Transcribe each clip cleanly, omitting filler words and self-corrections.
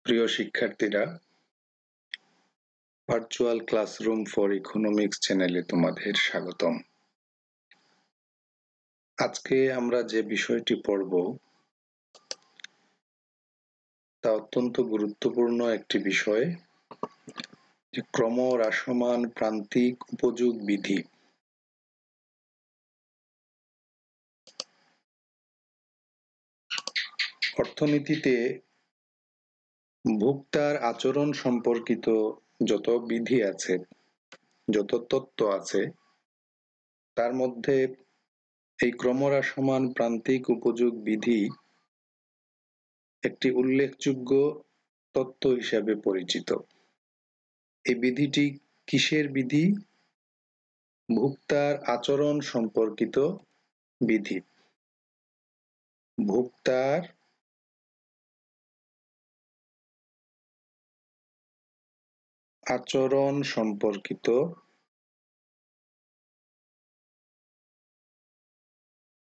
প্রিয় শিক্ষার্থীরা, virtual classroom for economics চ্যানেলে তোমাদের স্বাগতম। আজকে আমরা যে বিষয়টি পড়ব তা অত্যন্ত গুরুত্বপূর্ণ একটি বিষয়, যে ক্রমহ্রাসমান প্রান্তিক উপযোগ বিধি। অর্থনীতিতে ভোক্তার আচরণ সম্পর্কিত যত বিধি আছে, যত তত্ত্ব আছে, তার মধ্যে এই ক্রমহ্রাসমান প্রান্তিক উপযোগ বিধি একটি উল্লেখযোগ্য তত্ত্ব হিসাবে পরিচিত। এই বিধিটি কিসের বিধি? ভোক্তার আচরণ সম্পর্কিত বিধি। ভোক্তার আচরণ সম্পর্কিত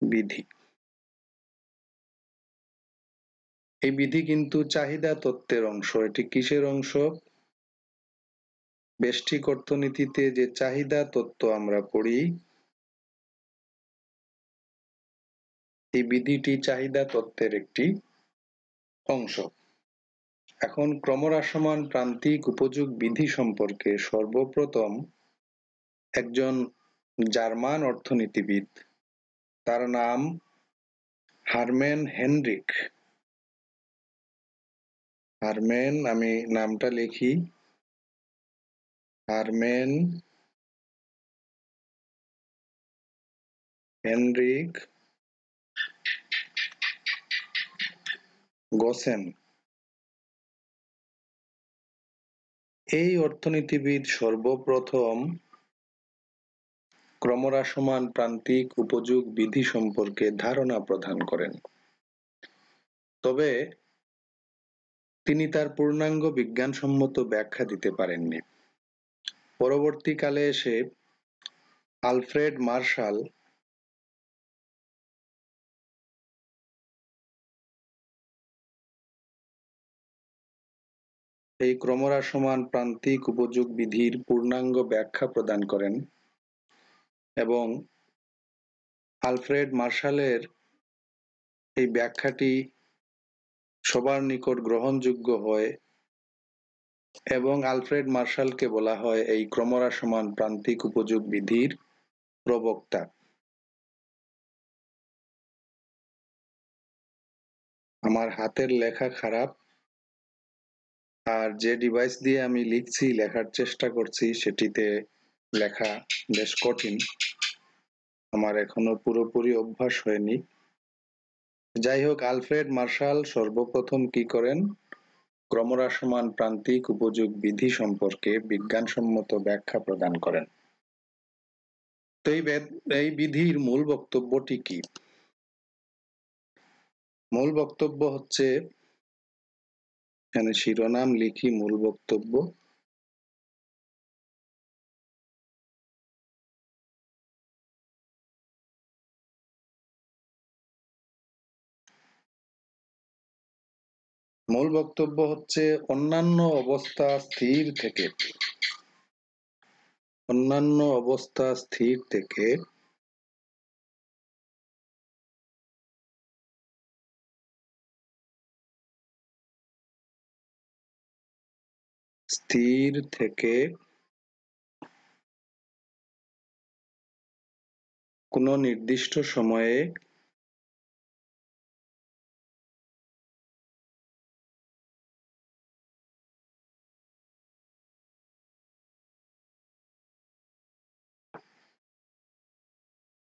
বিধি। এই বিধি কিন্তু চাহিদা তত্ত্বের অংশ। এটি কিসের অংশ? ব্যষ্টিক অর্থনীতিতে যে চাহিদা তত্ত্ব আমরা পড়ি, এই বিধিটি চাহিদা তত্ত্বের একটি অংশ। এখন ক্রমহ্রাসমান প্রান্তিক উপযোগ বিধি সম্পর্কে সর্বপ্রথম একজন জার্মান অর্থনীতিবিদ, তার নাম হারম্যান হেনরিক। হারম্যান, আমি নামটা লিখি, হারম্যান হেনরিক গোসেন। এই অর্থনীতিবিদ সর্বপ্রথম ক্রমহ্রাসমান প্রান্তিক উপযোগ বিধি সম্পর্কে ধারণা প্রদান করেন। তবে তিনি তার পূর্ণাঙ্গ বিজ্ঞানসম্মত ব্যাখ্যা দিতে পারেননি। পরবর্তীকালে এসে আলফ্রেড মার্শাল এই ক্রমহ্রাসমান প্রান্তিক উপযোগ বিধির পূর্ণাঙ্গ ব্যাখ্যা প্রদান করেন এবং আলফ্রেড মার্শালের এই ব্যাখ্যাটি সবার নিকট গ্রহণযোগ্য হয় এবং আলফ্রেড মার্শালকে বলা হয় এই ক্রমহ্রাসমান প্রান্তিক উপযোগ বিধির প্রবক্তা। আমার হাতের লেখা খারাপ, আর যে ডিভাইস দিয়ে আমি লিখছি, লেখার চেষ্টা করছি, সেটিতে লেখা বেশ কঠিন। আমার এখনো পুরোপুরি অভ্যাস হয়নি। যাই হোক, আলফ্রেড মার্শাল সর্বপ্রথম কি করেন? ক্রমহ্রাসমান প্রান্তিক উপযোগ বিধি সম্পর্কে বিজ্ঞানসম্মত ব্যাখ্যা প্রদান করেন। তো এই বিধির মূল বক্তব্যটি কি? মূল বক্তব্য হচ্ছে, এখানে শিরোনাম লিখি, মূল বক্তব্য। মূল বক্তব্য হচ্ছে, অন্যান্য অবস্থা স্থির থেকে কোনো নির্দিষ্ট সময়ে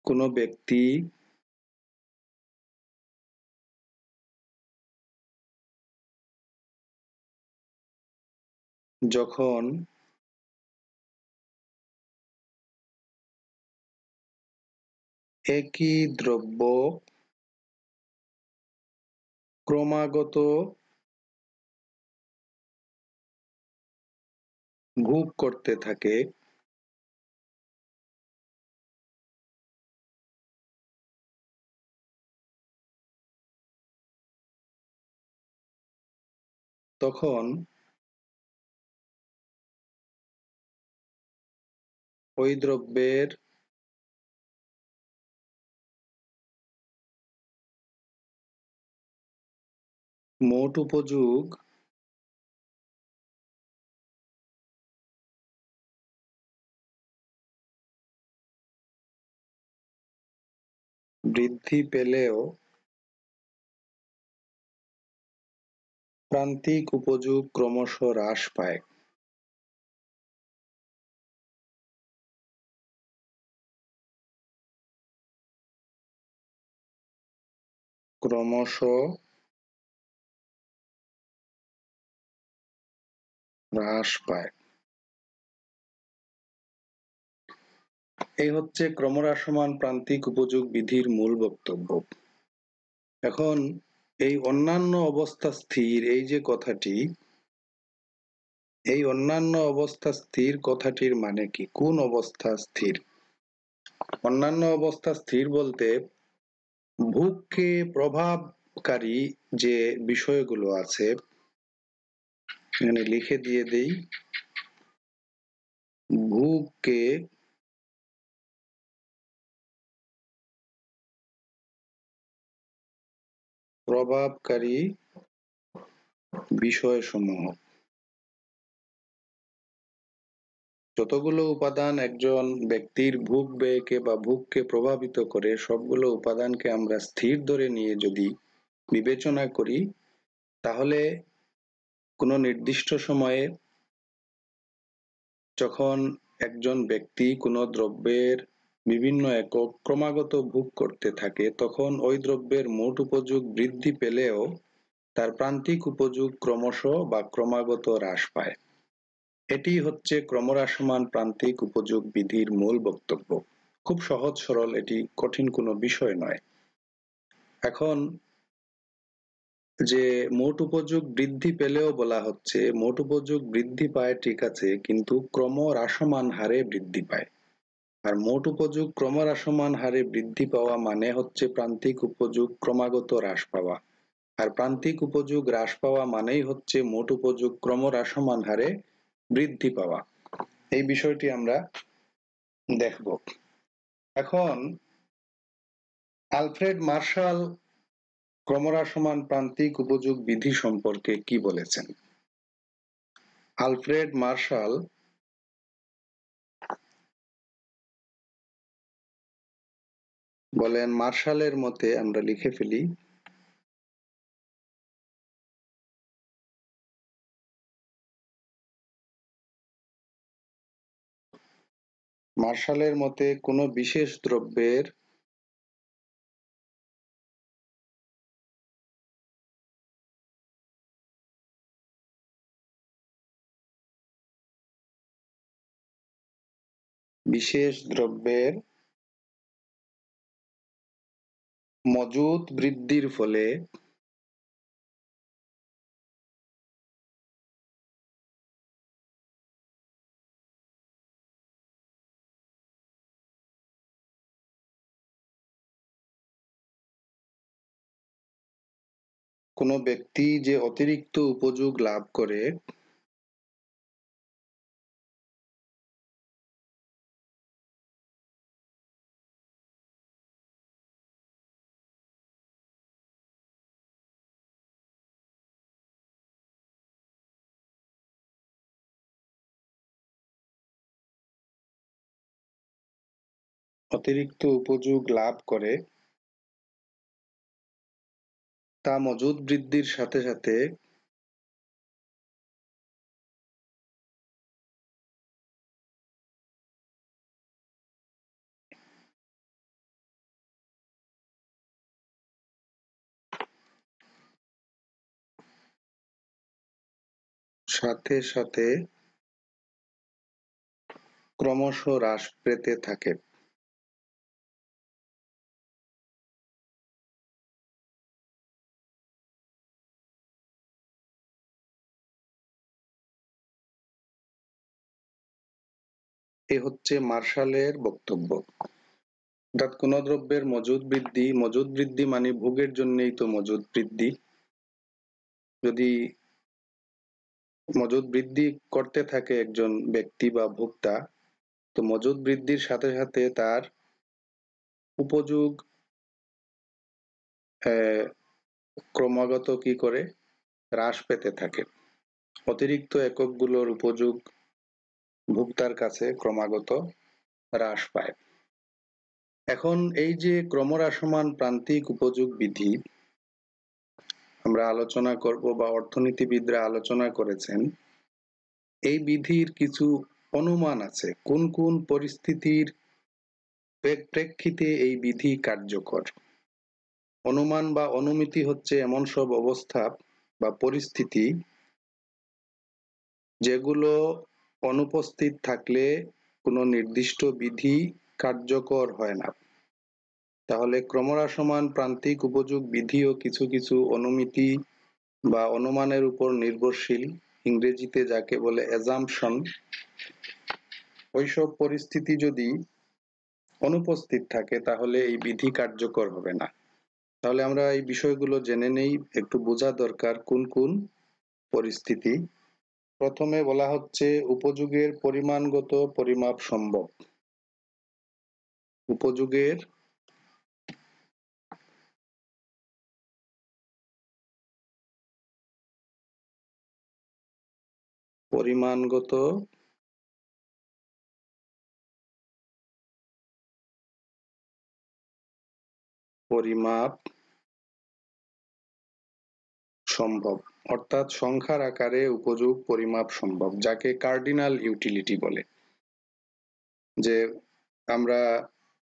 কোনো ব্যক্তি যখন একই দ্রব্য ক্রমাগত ভোগ করতে থাকে, তখন ওই দ্রব্যের মোট উপযোগ বৃদ্ধি পেলেও প্রান্তিক উপযোগ ক্রমশ হ্রাস পায়। ক্রমশ হ্রাস পায়। এই হচ্ছে ক্রমহ্রাসমান প্রান্তিক উপযোগ বিধির মূল বক্তব্য। এখন এই অন্যান্য অবস্থা স্থির, এই যে কথাটি, এই অন্যান্য অবস্থা স্থির কথাটির মানে কি? কোন অবস্থা স্থির? অন্যান্য অবস্থা স্থির বলতে ভোগকে প্রভাবকারী যে বিষয়গুলো আছে, এখানে লিখে দিয়ে দেই, ভোগকে প্রভাবকারী বিষয়সমূহ। যতগুলো উপাদান একজন ব্যক্তির ভোগ ব্যয়কে বা ভোগকে প্রভাবিত করে, সবগুলো উপাদানকে আমরা স্থির ধরে নিয়ে যদি বিবেচনা করি, তাহলে কোনো নির্দিষ্ট সময়ে যখন একজন ব্যক্তি কোনো দ্রব্যের বিভিন্ন একক ক্রমাগত ভোগ করতে থাকে, তখন ওই দ্রব্যের মোট উপযোগ বৃদ্ধি পেলেও তার প্রান্তিক উপযোগ ক্রমশ বা ক্রমাগত হ্রাস পায়। এটি হচ্ছে ক্রমহ্রাসমান প্রান্তিক উপযোগ বিধির মূল বক্তব্য। খুব সহজ সরল, এটি কঠিন কোনো বিষয় নয়। এখন যে মোট উপযোগ বৃদ্ধি পেলেও বলা হচ্ছে, মোট উপযোগ বৃদ্ধি পায় ঠিক আছে, কিন্তু ক্রমহ্রাসমান হারে বৃদ্ধি পায়। আর মোট উপযোগ ক্রমহ্রাসমান হারে বৃদ্ধি পাওয়া মানে হচ্ছে প্রান্তিক উপযোগ ক্রমাগত হ্রাস পাওয়া। আর প্রান্তিক উপযোগ হ্রাস পাওয়া মানেই হচ্ছে মোট উপযোগ ক্রমহ্রাসমান হারে বৃদ্ধি পাওয়া। এই বিষয়টি আমরা দেখব। এখন আলফ্রেড মার্শাল ক্রমহ্রাসমান প্রান্তিক উপযোগ বিধি সম্পর্কে কি বলেছেন? আলফ্রেড মার্শাল বলেন, মার্শালের মতে, আমরা লিখে ফেলি, মার্শালের মতে কোনো বিশেষ দ্রব্যের মজুদ বৃদ্ধির ফলে কোনো ব্যক্তি যে অতিরিক্ত উপযোগ লাভ করে, অতিরিক্ত উপযোগ লাভ করে, তা মজুদ বৃদ্ধির সাথে সাথে ক্রমশ হ্রাস পেতে থাকে। এ হচ্ছে মার্শালের বক্তব্য। অর্থাৎ কোনো দ্রব্যের মজুদ বৃদ্ধি মানে ভোগের জন্যই তো মজুদ বৃদ্ধি। যদি মজুদ বৃদ্ধি করতে থাকে একজন ব্যক্তি বা ভোক্তা, তো মজুদ বৃদ্ধির সাথে সাথে তার উপযোগ ক্রমাগত কি করে হ্রাস পেতে থাকে। অতিরিক্ত এককগুলোর উপযোগ ভোক্তার কাছে ক্রমাগত হ্রাস পায়। এখন এই যে ক্রমহ্রাসমান প্রান্তিক উপযোগ বিধি আমরা আলোচনা করব বা অর্থনীতিবিদরা আলোচনা করেছেন, এই বিধির কিছু অনুমান আছে কোন কোন পরিস্থিতির প্রেক্ষিতে এই বিধি কার্যকর। অনুমান বা অনুমিতি হচ্ছে এমন সব অবস্থা বা পরিস্থিতি যেগুলো অনুপস্থিত থাকলে কোনো নির্দিষ্ট বিধি কার্যকর হয় না। তাহলে ক্রমহ্রাসমান প্রান্তিক উপযোগ বিধিও কিছু কিছু অনুমিতি বা অনুমানের উপর নির্ভরশীল, ইংরেজিতে যাকে বলে অ্যাজাম্পশন। ওইসব পরিস্থিতি যদি অনুপস্থিত থাকে তাহলে এই বিধি কার্যকর হবে না। তাহলে আমরা এই বিষয়গুলো জেনে নেই, একটু বোঝা দরকার কোন কোন পরিস্থিতি। প্রথমে বলা হচ্ছে উপযোগের পরিমাণগত পরিমাপ সম্ভব। উপযোগের পরিমাণগত পরিমাপ সম্ভব, অর্থাৎ সংখ্যার আকারে উপযোগ পরিমাপ সম্ভব, যাকে কার্ডিনাল ইউটিলিটি বলে। যে আমরা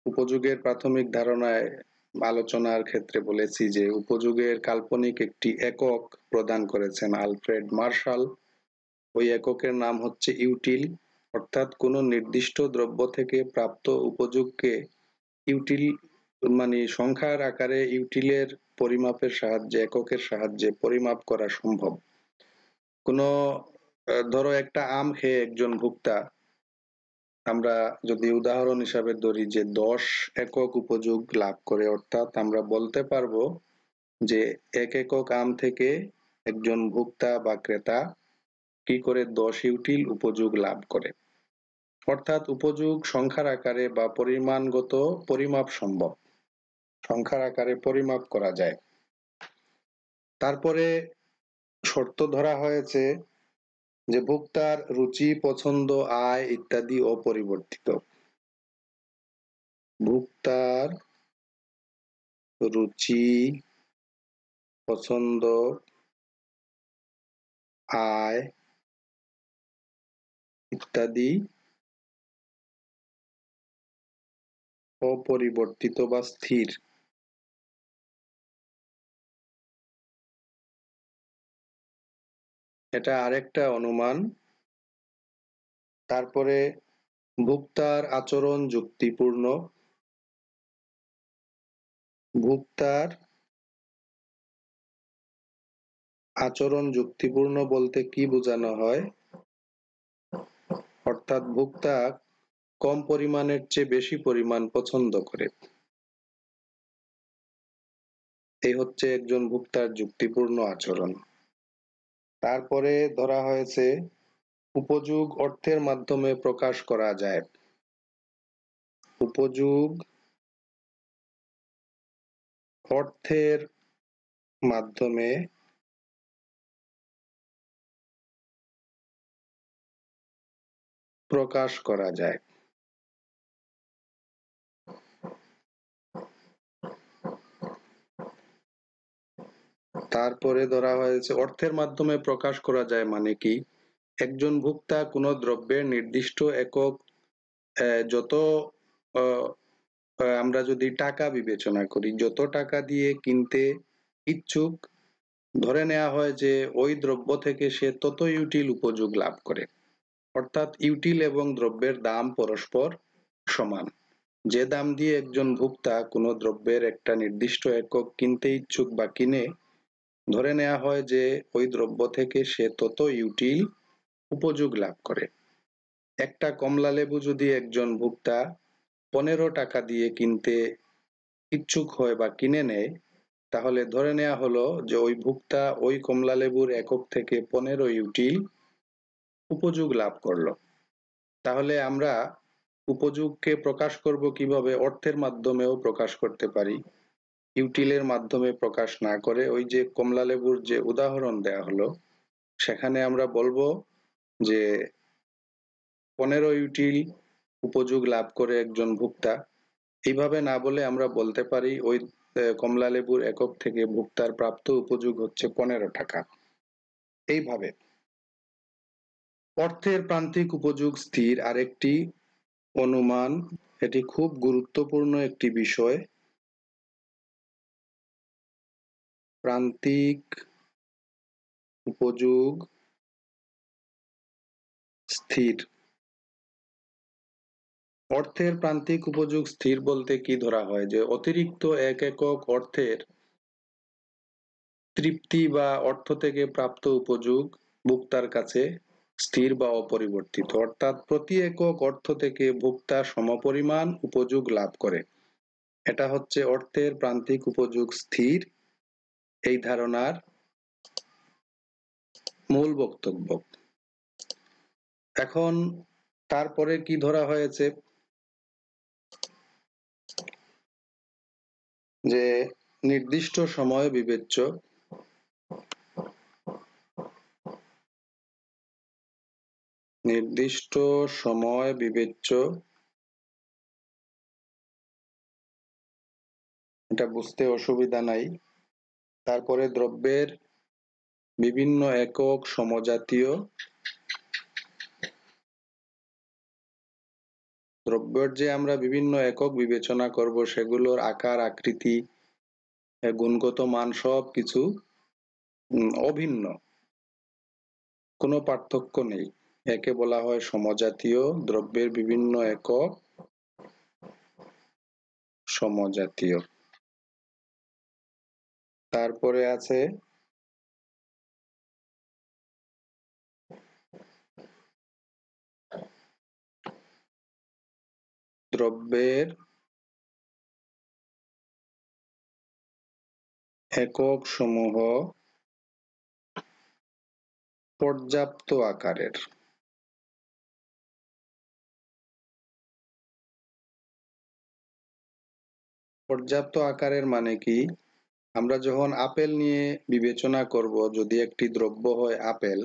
উপযোগের প্রাথমিক ধারণায় আলোচনার ক্ষেত্রে বলেছি যে উপযোগের কাল্পনিক একটি একক প্রদান করেছেন আলফ্রেড মার্শাল। ওই এককের নাম হচ্ছে ইউটিল, অর্থাৎ কোনো নির্দিষ্ট দ্রব্য থেকে প্রাপ্ত উপযোগকে ইউটিল মানে সংখ্যার আকারে ইউটিলের পরিমাপের সাহায্যে, এককের সাহায্যে পরিমাপ করা সম্ভব। কোনো ধরো একটা আম খেয়ে একজন ভোক্তা, আমরা যদি উদাহরণ হিসাবে ধরি যে 10 একক উপযোগ লাভ করে, অর্থাৎ আমরা বলতে পারবো যে এক একক আম থেকে একজন ভোক্তা বা ক্রেতা কি করে 10 ইউটিল উপযোগ লাভ করে। অর্থাৎ উপযোগ সংখ্যার আকারে বা পরিমাণগত পরিমাপ সম্ভব, সংখ্যার আকারে পরিমাপ করা যায়। তারপরে শর্ত ধরা হয়েছে যে ভোক্তার রুচি, পছন্দ, আয় ইত্যাদি অপরিবর্তিত। ভোক্তার রুচি, পছন্দ, আয় ইত্যাদি অপরিবর্তিত বা স্থির। এটা আরেকটা অনুমান। তারপরে ভোক্তার আচরণ যুক্তিপূর্ণ। ভোক্তার আচরণ যুক্তিপূর্ণ বলতে কি বোঝানো হয়, অর্থাৎ ভোক্তা কম পরিমাণের চেয়ে বেশি পরিমাণ পছন্দ করে, এই হচ্ছে একজন ভোক্তার যুক্তিপূর্ণ আচরণ। তারপরে ধরা হয়েছে উপযোগ অর্থের মাধ্যমে প্রকাশ করা যায়। উপযোগ অর্থের মাধ্যমে প্রকাশ করা যায়। তারপরে ধরা হয়েছে অর্থের মাধ্যমে প্রকাশ করা যায় মানে কি, একজন ভোক্তা কোনো দ্রব্যের নির্দিষ্ট একক যত আমরা যদি টাকা বিবেচনা করি, যত টাকা দিয়ে কিনতে ইচ্ছুক, ধরে নেওয়া হয় যে ওই দ্রব্য থেকে সে তত ইউটিল উপযোগ লাভ করে। অর্থাৎ ইউটিল এবং দ্রব্যের দাম পরস্পর সমান। যে দাম দিয়ে একজন ভোক্তা কোনো দ্রব্যের একটা নির্দিষ্ট একক কিনতে ইচ্ছুক বা কিনে, ধরে নেওয়া হয় যে ওই দ্রব্য থেকে সে তত ইউটিল উপযোগ লাভ করে। একটা কমলা লেবু যদি একজন ভোক্তা 15 টাকা দিয়ে কিনতে ইচ্ছুক হয় বা কিনে নেয়, তাহলে ধরে নেওয়া হলো যে ওই ভোক্তা ওই কমলা লেবুর একক থেকে 15 ইউটিল উপযোগ লাভ করলো। তাহলে আমরা উপযোগকে প্রকাশ করব কিভাবে? অর্থের মাধ্যমেও প্রকাশ করতে পারি, ইউটিলের মাধ্যমে প্রকাশ না করে ওই যে কমলা লেবুর যে উদাহরণ দেয়া হলো সেখানে আমরা বলবো যে 15 ইউটিল উপযোগ লাভ করে একজন ভোক্তা। এইভাবে না বলে আমরা বলতে পারি ওই কমলা লেবুর একক থেকে ভোক্তার প্রাপ্ত উপযোগ হচ্ছে 15 টাকা। এইভাবে অর্থের প্রান্তিক উপযোগ স্থির আরেকটি অনুমান, এটি খুব গুরুত্বপূর্ণ একটি বিষয়। প্রান্তিক উপযোগ স্থির। অর্থের প্রান্তিক উপযোগ স্থির বলতে কি ধরা হয়? যে অতিরিক্ত এক একক অর্থের তৃপ্তি বা অর্থ থেকে প্রাপ্ত উপযোগ ভোক্তার কাছে স্থির বা অপরিবর্তিত, অর্থাৎ প্রতি একক অর্থ থেকে ভোক্তা সমপরিমাণ উপযোগ লাভ করে। এটা হচ্ছে অর্থের প্রান্তিক উপযোগ স্থির এই ধারণার মূল বক্তব্য। এখন তারপরে কি ধরা হয়েছে? যে নির্দিষ্ট সময় বিবেচ্য, নির্দিষ্ট সময় বিবেচ্য, এটা বুঝতে অসুবিধা নাই। তারপরে দ্রব্যের বিভিন্ন একক সমজাতীয়, দ্রব্যের যে আমরা বিভিন্ন একক বিবেচনা করব সেগুলোর আকার আকৃতি গুণগত মান সব কিছু অভিন্ন, কোনো পার্থক্য নেই, একে বলা হয় সমজাতীয়। দ্রব্যের বিভিন্ন একক সমজাতীয়। তারপরে আছে দ্রব্যের একক সমূহ পর্যাপ্ত আকারের। পর্যাপ্ত আকারের মানে কি? আমরা যখন আপেল নিয়ে বিবেচনা করব, যদি একটি দ্রব্য হয় আপেল,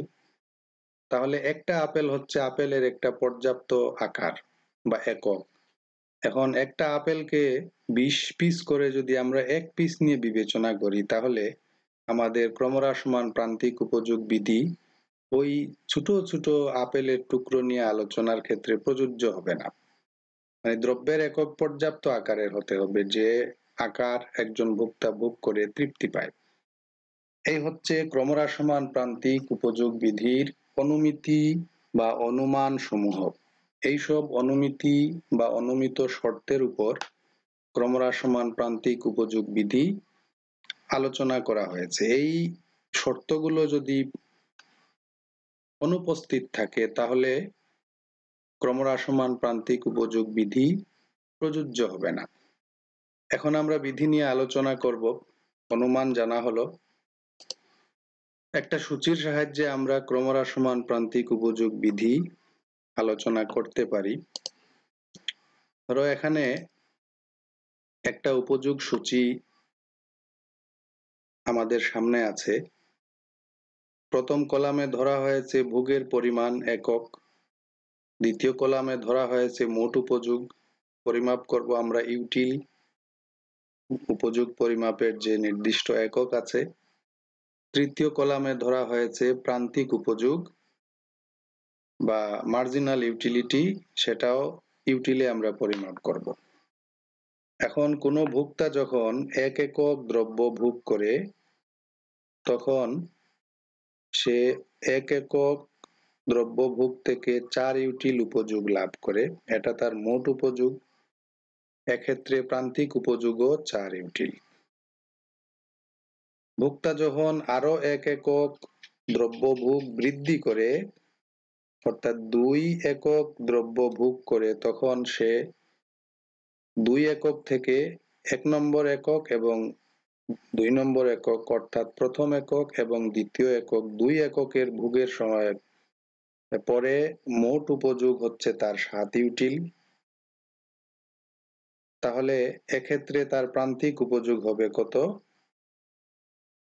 তাহলে একটা আপেল হচ্ছে আপেলের একটা পর্যাপ্ত আকার বা একক। এখন একটা আপেলকে 20 পিস করে যদি আমরা এক পিস নিয়ে বিবেচনা করি তাহলে আমাদের ক্রমহ্রাসমান প্রান্তিক উপযোগ বিধি ওই ছোট ছোট আপেলের টুকরো নিয়ে আলোচনার ক্ষেত্রে প্রযোজ্য হবে না। মানে দ্রব্যের একক পর্যাপ্ত আকারের হতে হবে, যে আকার একজন ভোক্তা ভোগ করে তৃপ্তি পায়। এই হচ্ছে ক্রমহ্রাসমান প্রান্তিক উপযোগ বিধির অনুমিতি বা অনুমান সমূহ। এইসব অনুমিতি বা অনুমিত শর্তের উপর ক্রমহ্রাসমান প্রান্তিক উপযোগ বিধি আলোচনা করা হয়েছে। এই শর্তগুলো যদি অনুপস্থিত থাকে তাহলে ক্রমহ্রাসমান প্রান্তিক উপযোগ বিধি প্রযোজ্য হবে না। এখন আমরা বিধি নিয়ে আলোচনা করব। অনুমান জানা হলো, একটা সূচির সাহায্যে আমরা ক্রমহ্রাসমান প্রান্তিক উপযোগ বিধি আলোচনা করতে পারি। ধরো এখানে একটা উপযোগ সূচি আমাদের সামনে আছে। প্রথম কলামে ধরা হয়েছে ভোগের পরিমাণ একক, দ্বিতীয় কলামে ধরা হয়েছে মোট উপযোগ, পরিমাপ করব আমরা ইউটিল, উপযোগ পরিমাপের যে নির্দিষ্ট একক আছে। তৃতীয় কলামে ধরা হয়েছে প্রান্তিক উপযোগ বা মার্জিনাল ইউটিলিটি, সেটাও ইউটিলে আমরা পরিমাপ করব। এখন কোনো ভোক্তা যখন এক একক দ্রব্য ভোগ করে তখন সে এক একক দ্রব্য ভোগ থেকে 4 ইউটিল উপযোগ লাভ করে, এটা তার মোট উপযোগ। এক্ষেত্রে প্রান্তিক উপযোগও 4 ইউটিল। ভোক্তা যখন আরো এক একক দ্রব্য ভোগ বৃদ্ধি করে, অর্থাৎ 2 একক দ্রব্য ভোগ করে, তখন সে 2 একক থেকে 1 নম্বর একক এবং 2 নম্বর একক, অর্থাৎ প্রথম একক এবং দ্বিতীয় একক 2 এককের ভোগের সময় পরে মোট উপযোগ হচ্ছে তার 7 ইউটিল। তাহলে এক্ষেত্রে তার প্রান্তিক উপযোগ হবে কত?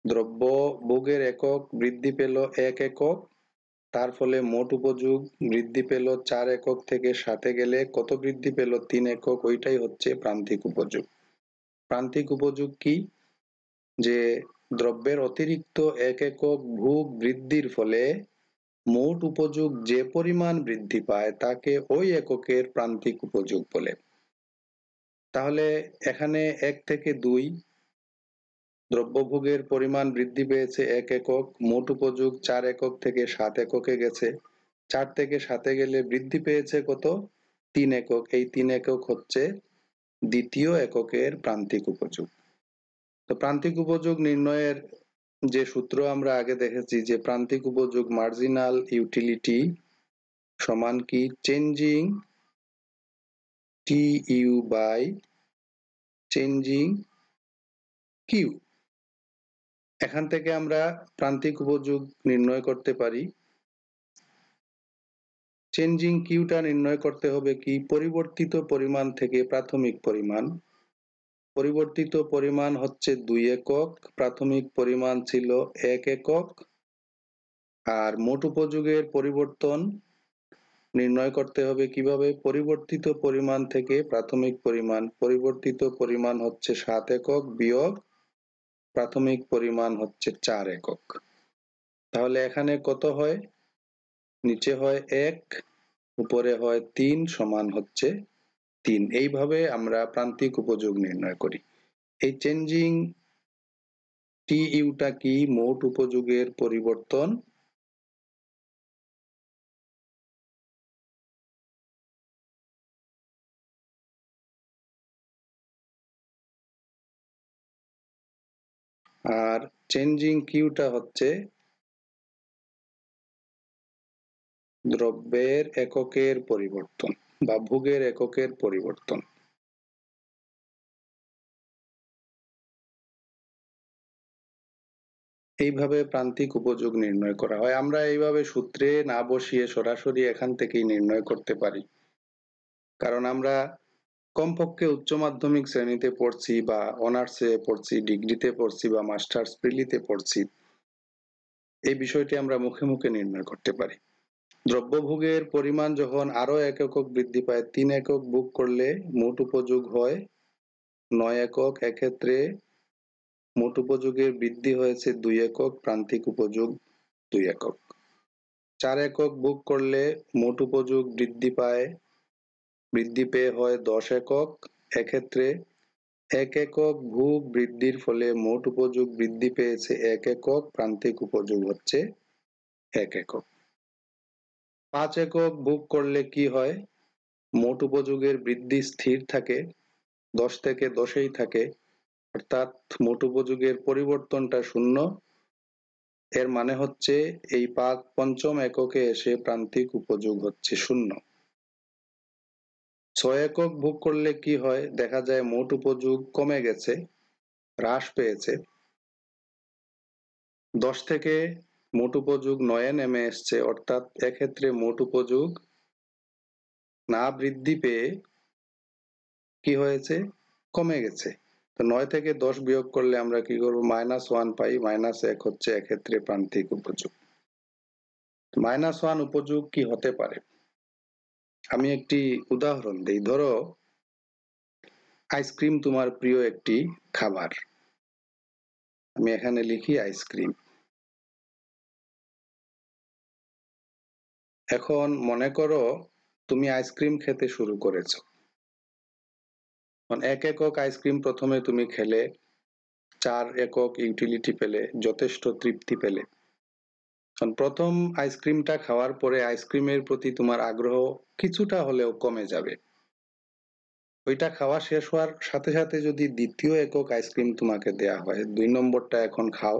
দ্রব্য ভোগের একক বৃদ্ধি পেল 1 একক, তার ফলে মোট উপযোগ বৃদ্ধি পেল 4 একক থেকে 7 গেলে কত বৃদ্ধি পেল? 3 একক। ওইটাই হচ্ছে প্রান্তিক উপযোগ। প্রান্তিক উপযোগ কি? যে দ্রব্যের অতিরিক্ত 1 একক ভোগ বৃদ্ধির ফলে মোট উপযোগ যে পরিমাণ বৃদ্ধি পায় তাকে ওই এককের প্রান্তিক উপযোগ বলে। তাহলে এখানে 1 থেকে 2 দ্রব্যভোগের পরিমাণ বৃদ্ধি পেয়েছে 1 একক, মোট উপযোগ 4 একক থেকে 7 এককে গেছে। 4 থেকে 7 গেলে বৃদ্ধি পেয়েছে কত? 3 একক। এই 3 একক হচ্ছে দ্বিতীয় এককের প্রান্তিক উপযোগ। তো প্রান্তিক উপযোগ নির্ণয়ের যে সূত্র আমরা আগে দেখেছি যে প্রান্তিক উপযোগ মার্জিনাল ইউটিলিটি সমান কি? Changing TU by changing Q. এখান থেকে আমরা প্রান্তিক উপযোগ নির্ণয় করতে পারি। চেঞ্জিং কিউটা নির্ণয় করতে হবে কি? পরিবর্তিত পরিমাণ থেকে প্রাথমিক পরিমাণ। পরিবর্তিত পরিমাণ হচ্ছে 2 একক, প্রাথমিক পরিমাণ ছিল 1 একক। আর মোট উপযোগের পরিবর্তন নির্ণয় করতে হবে কিভাবে? পরিবর্তিত পরিমাণ থেকে প্রাথমিক পরিমাণ। পরিবর্তিত পরিমাণ হচ্ছে 7 একক বিয়োগ প্রাথমিক পরিমাণ হচ্ছে 4 একক। তাহলে এখানে কত হয়? নিচে হয় 1, উপরে হয় 3 সমান হচ্ছে 3। এইভাবে আমরা প্রান্তিক উপযোগ নির্ণয় করি। এই চেঞ্জিং TUটা কি? মোট উপযোগের পরিবর্তন। আর চেঞ্জিং কিউটা হচ্ছে দ্রব্যের এককের পরিবর্তন বা ভোগের এককের পরিবর্তন। এইভাবে প্রান্তিক উপযোগ নির্ণয় করা হয়। আমরা এইভাবে সূত্রে না বসিয়ে সরাসরি এখান থেকেই নির্ণয় করতে পারি, কারণ আমরা কমপক্ষে উচ্চ মাধ্যমিক শ্রেণীতে পড়ছি বা অনার্সে পড়ছি, ডিগ্রিতে পড়ছি বা মাস্টার্স প্রিলিতে পড়ছি, এই বিষয়টি আমরা মুখে মুখে নির্ণয় করতে পারি। দ্রব্যভোগের পরিমাণ যখন আরো 1 একক বৃদ্ধি পায়, 3 একক ভোগ করলে মোট উপযোগ হয় 9 একক। এক্ষেত্রে মোট উপযোগের বৃদ্ধি হয়েছে 2 একক, প্রান্তিক উপযোগ 2 একক। 4 একক ভোগ করলে মোট উপযোগ বৃদ্ধি পেয়ে হয় 10 একক। এক্ষেত্রে 1 একক ভোগ বৃদ্ধির ফলে মোট উপযোগ বৃদ্ধি পেয়েছে 1 একক, প্রান্তিক উপযোগ হচ্ছে 1 একক। 5 একক ভোগ করলে কি হয়? মোট উপযোগের বৃদ্ধি স্থির থাকে, 10 থেকে 10এই থাকে, অর্থাৎ মোট উপযোগের পরিবর্তনটা 0। এর মানে হচ্ছে এই পঞ্চম এককে এসে প্রান্তিক উপযোগ হচ্ছে 0। 6 একক ভোগ করলে কি হয়? দেখা যায় মোট উপযোগ কমে গেছে, হ্রাস পেয়েছে। 10 থেকে মোট উপযোগ 9 নেমে এসছে, অর্থাৎ এক্ষেত্রে মোট উপযোগ না বৃদ্ধি পেয়ে কি হয়েছে? কমে গেছে। তো 9 থেকে 10 বিয়োগ করলে আমরা কি করব? -1 পাই। -1 হচ্ছে এক্ষেত্রে প্রান্তিক উপযোগ। -1 উপযোগ কি হতে পারে? আমি একটি উদাহরণ দিই। ধরো আইসক্রিম তোমার প্রিয় একটি খাবার। আমি এখানে লিখি আইসক্রিম। এখন মনে করো তুমি আইসক্রিম খেতে শুরু করেছো। 1 একক আইসক্রিম প্রথমে তুমি খেলে, 4 একক ইউটিলিটি পেলে, যথেষ্ট তৃপ্তি পেলে। প্রথম আইসক্রিমটা খাওয়ার পরে আইসক্রিমের প্রতি তোমার আগ্রহ কিছুটা হলেও কমে যাবে। ওইটা খাওয়া শেষ হওয়ার সাথে সাথে যদি দ্বিতীয় একক আইসক্রিম তোমাকে দেয়া হয়, 2 নম্বরটা এখন খাও,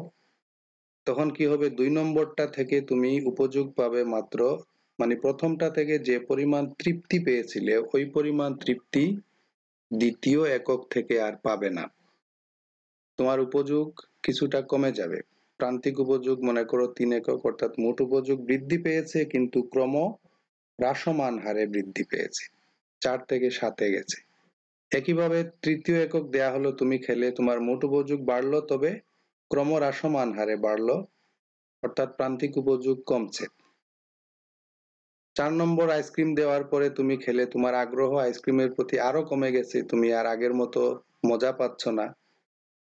তখন কি হবে? 2 নম্বরটা থেকে তুমি উপযোগ পাবে মাত্র, মানে প্রথমটা থেকে যে পরিমাণ তৃপ্তি পেয়েছিলে ওই পরিমাণ তৃপ্তি দ্বিতীয় একক থেকে আর পাবে না। তোমার উপযোগ কিছুটা কমে যাবে। প্রান্তিক উপযোগ মনে করো 3 একক, অর্থাৎ মোট উপযোগ বৃদ্ধি পেয়েছে কিন্তু ক্রম হ্রাসমান হারে বৃদ্ধি পেয়েছে, 4 থেকে 7 গেছে। একইভাবে তৃতীয় একক দেয়া হলো, তুমি খেলে তোমার মোট উপযোগ বাড়লো তবে ক্রম হ্রাসমান হারে বাড়লো, অর্থাৎ প্রান্তিক উপযোগ কমছে। 4 নম্বর আইসক্রিম দেওয়ার পরে তুমি খেলে তোমার আগ্রহ আইসক্রিমের প্রতি আরো কমে গেছে, তুমি আর আগের মতো মজা পাচ্ছ না।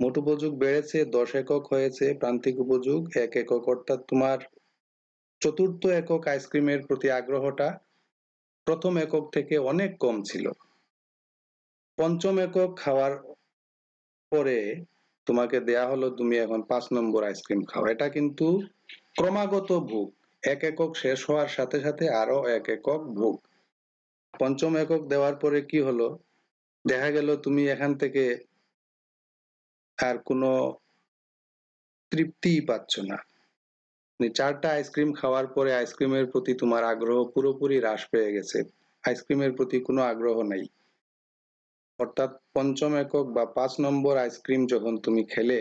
মোট উপযোগ বেড়েছে, 10 একক হয়েছে, প্রান্তিক উপযোগ 1 একক, অর্থাৎ তোমার চতুর্থ একক আইসক্রিমের প্রতি আগ্রহটা প্রথম একক থেকে অনেক কম ছিল। পঞ্চম একক খাওয়ার পরে তোমাকে দেয়া হলো তুমি এখন 5 নম্বর আইসক্রিম খাও। এটা কিন্তু ক্রমাগত ভোগ, 1 একক শেষ হওয়ার সাথে সাথে আরো 1 একক ভোগ। পঞ্চম একক দেওয়ার পরে কি হলো, দেখা গেল তুমি এখান থেকে আর কোনো তৃপ্তিই পাচ্ছ না। 4টা আইসক্রিম খাওয়ার পরে আইসক্রিমের প্রতি তোমার আগ্রহ পুরোপুরি হ্রাস পেয়ে গেছে, আইসক্রিমের প্রতি কোনো আগ্রহ নাই। অর্থাৎ পঞ্চম একক বা 5 নম্বর আইসক্রিম যখন তুমি খেলে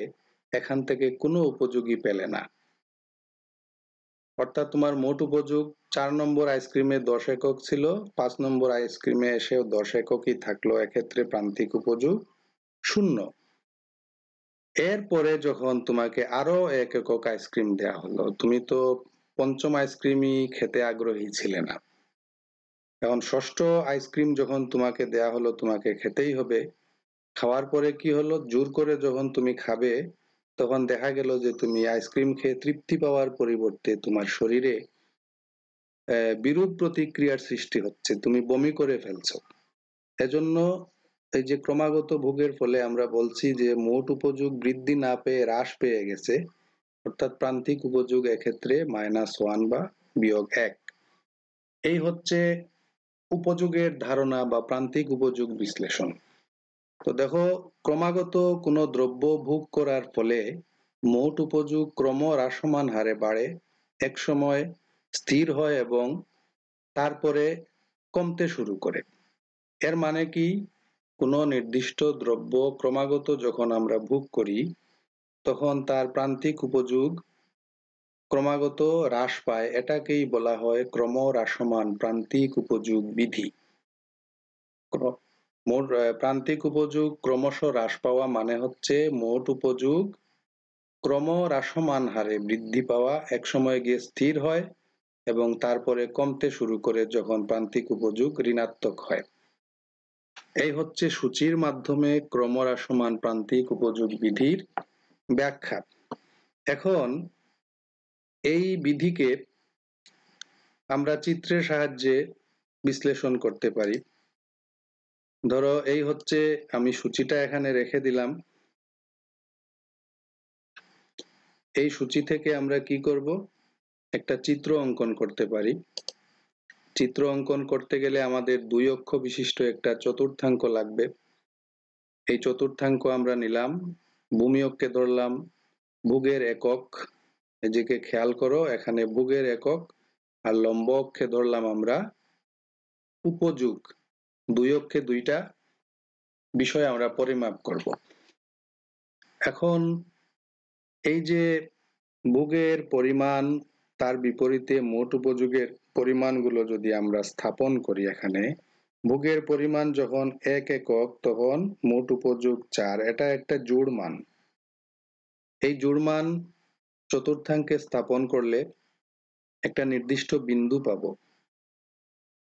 এখান থেকে কোনো উপযোগী পেলে না, অর্থাৎ তোমার মোট উপযোগ 4 নম্বর আইসক্রিমে 10 একক ছিল, 5 নম্বর আইসক্রিমে এসেও 10 এককই থাকলো, এক্ষেত্রে প্রান্তিক উপযোগ 0। এরপরে যখন তোমাকে আরো 1 একক আইসক্রিম দেয়া হলো, তুমি তো পঞ্চম আইসক্রিমই খেতে আগ্রহী ছিলে না, এখন ষষ্ঠ আইসক্রিম যখন তোমাকে দেয়া হলো তোমাকে খেতেই হবে। খাওয়ার পরে কি হলো, জোর করে যখন তুমি খাবে তখন দেখা গেল যে তুমি আইসক্রিম খেয়ে তৃপ্তি পাওয়ার পরিবর্তে তোমার শরীরে বিরূপ প্রতিক্রিয়ার সৃষ্টি হচ্ছে, তুমি বমি করে ফেলছো। এজন্য এই যে ক্রমাগত ভোগের ফলে আমরা বলছি যে মোট উপযোগ বৃদ্ধি না পেয়ে হ্রাস পেয়ে গেছে, অর্থাৎ প্রান্তিক উপযোগ এক্ষেত্রে -1 বা -1। এই হচ্ছে উপযোগের ধারণা বা প্রান্তিক উপযোগ বিশ্লেষণ। তো দেখো, ক্রমাগত কোনো দ্রব্য ভোগ করার ফলে মোট উপযোগ ক্রম হ্রাসমান হারে বাড়ে, এক সময় স্থির হয় এবং তারপরে কমতে শুরু করে। এর মানে কি, কোনো নির্দিষ্ট দ্রব্য ক্রমাগত যখন আমরা ভোগ করি তখন তার প্রান্তিক উপযোগ ক্রমাগত হ্রাস পায়, এটাকেই বলা হয় ক্রম হ্রাসমান প্রান্তিক উপযোগ বিধি। মোট প্রান্তিক উপযোগ ক্রমশ হ্রাস পাওয়া মানে হচ্ছে মোট উপযোগ ক্রম হ্রাসমান হারে বৃদ্ধি পাওয়া, এক সময় গিয়ে স্থির হয় এবং তারপরে কমতে শুরু করে যখন প্রান্তিক উপযোগ ঋণাত্মক হয়। এই হচ্ছে সূচির মাধ্যমে ক্রম হ্রাসমান প্রান্তিক উপযোগ বিধির ব্যাখ্যা। এখন এই বিধিকে আমরা চিত্রের সাহায্যে বিশ্লেষণ করতে পারি। ধরো এই হচ্ছে, আমি সূচিটা এখানে রেখে দিলাম। এই সূচি থেকে আমরা কি করব, একটা চিত্র অঙ্কন করতে পারি। চিত্র অঙ্কন করতে গেলে আমাদের 2 অক্ষ বিশিষ্ট একটা চতুর্থাঙ্ক লাগবে। এই চতুর্থাঙ্ক আমরা নিলাম, ভূমি অক্ষে ধরলাম ভোগের একক, এদিকে খেয়াল করো এখানে ভোগের একক, আর লম্ব অক্ষে ধরলাম আমরা উপযোগ। 2 অক্ষে 2টা বিষয় আমরা পরিমাপ করব। এখন এই যে ভোগের পরিমাণ, তার বিপরীতে মোট উপযোগের পরিমাণগুলো যদি আমরা স্থাপন করি, এখানে ভোগের পরিমাণ যখন 1 একক তখন মোট উপযোগ 4, এটা একটা জোড় মান। এই জোড় মান চতুর্থাঙ্কে স্থাপন করলে একটা নির্দিষ্ট বিন্দু পাবো।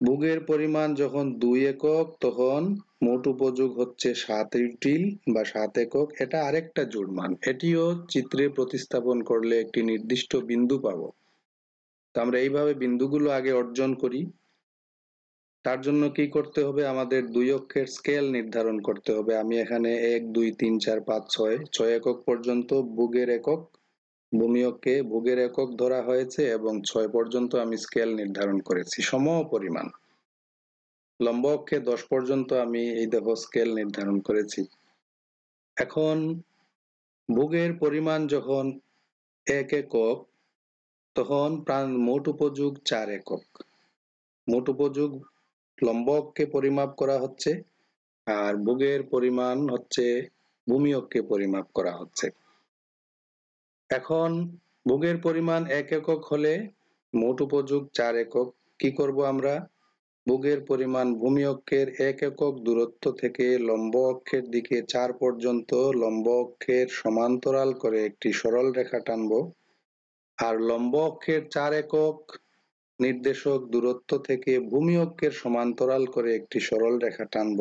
ভোগের পরিমাণ যখন 2 একক তখন মোট উপযোগ হচ্ছে 7 ইউটিল বা 7 একক, এটা আরেকটা জোড় মান, এটিও চিত্রে প্রতিস্থাপন করলে একটি নির্দিষ্ট বিন্দু পাবো। তো আমরা এইভাবে বিন্দুগুলো আগে অর্জন করি। তার জন্য কি করতে হবে, আমাদের 2 অক্ষের স্কেল নির্ধারণ করতে হবে। আমি এখানে 1 2 3 4 5 6 একক পর্যন্ত ভোগের একক, ভূমি অক্ষে ভোগের একক ধরা হয়েছে এবং 6 পর্যন্ত আমি স্কেল নির্ধারণ করেছি সম পরিমাণ। লম্ব অক্ষে 10 পর্যন্ত আমি এই দেখো স্কেল নির্ধারণ করেছি। এখন ভোগের পরিমাণ যখন 1 একক তখন মোট উপযোগ 4 একক। মোট উপযোগ লম্ব অক্ষে পরিমাপ করা হচ্ছে আর ভোগের পরিমাণ হচ্ছে ভূমি অক্ষে পরিমাপ করা হচ্ছে। এখন ভোগের পরিমাণ 1 একক হলে মোট উপযোগ 4 একক। কি করব আমরা? ভোগের পরিমাণ ভূমি অক্ষের 1 একক দূরত্ব থেকে লম্ব অক্ষের দিকে 4 পর্যন্ত লম্ব অক্ষের সমান্তরাল করে একটি সরল রেখা টানব। আর লম্ব অক্ষের 4 একক নির্দেশক দূরত্ব থেকে ভূমি অক্ষের সমান্তরাল করে একটি সরল রেখা টানব।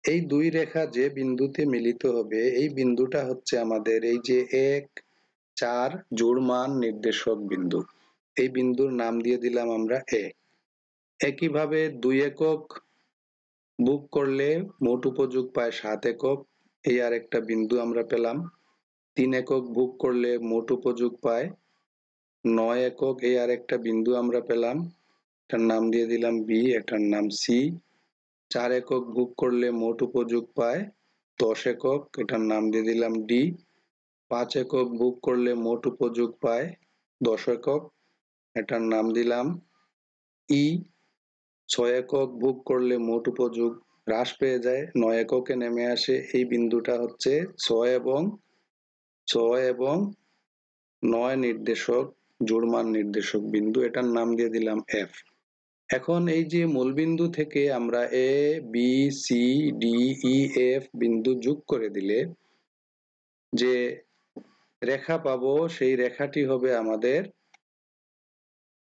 এই দুই রেখা যে বিন্দুতে মিলিত হবে এই বিন্দুটা হচ্ছে আমাদের এই যে 1, 4 জোড়মান নির্দেশক বিন্দু। এই বিন্দুর নাম দিয়ে দিলাম আমরা এ। একইভাবে 2 একক বুক করলে মোট উপযোগ পায় 7 একক, এই আর একটা বিন্দু আমরা পেলাম। 3 একক বুক করলে মোট উপযোগ পায় 9 একক, এই আর একটা বিন্দু আমরা পেলাম। এটার নাম দিয়ে দিলাম বি, এটার নাম সি। 4 একক বুক করলে মোট উপযোগ পায় 10 একক, এটার নাম দিয়ে দিলাম ডি। 5 একক বুক করলে মোট উপযোগ পায় 10 একক, এটার নাম দিলাম ই। 6 একক বুক করলে মোট উপযোগ হ্রাস পেয়ে যায়, 9 এককে নেমে আসে। এই বিন্দুটা হচ্ছে 6 এবং 9 নির্দেশক জোড়মান নির্দেশক বিন্দু, এটার নাম দিয়ে দিলাম এফ। এখন এই যে মূলবিন্দু থেকে আমরা এ, বি, সি, ডি, ই, এফ বিন্দু যোগ করে দিলে যে রেখা পাবো সেই রেখাটি হবে আমাদের